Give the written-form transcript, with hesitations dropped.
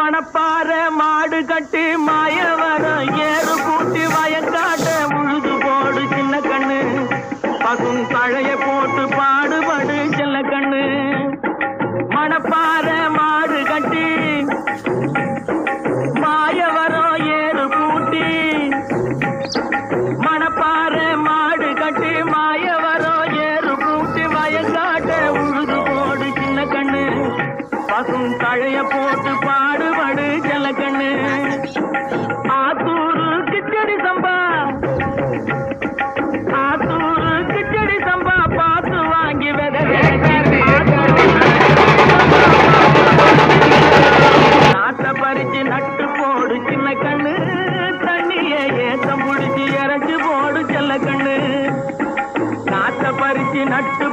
மணப்பாற மாடு கட்டி மாயவரம் ஏறு கூட்டி வயக்காட்ட உழுது போடு சின்ன கண்ணு பசும் தழைய போட்டு பாடுபடு செல்ல கண்ணு மணப்பாற மாடு கட்டி மாயவரம் ஏறு கூட்டி மணப்பாற மாடு கட்டி மாயவரம் ஏறு கூட்டி வயக்காட்ட உழுது போடு சின்ன கண்ணு பசும் தழைய போட்டு பாடுபடு ஜலக்கண்ணு ஆத்தூரு கிச்சடி சம்பா ஆத்தூரு கிச்சடி சம்பா பார்த்து வாங்கி நாட்டை பறிச்சு நட்டு போடு சின்ன கண்ணு தண்ணிய ஏத்தம் புடிச்சு இறச்சி போடு செல்ல கண்ணு நாட்டை பறிச்சு நட்டு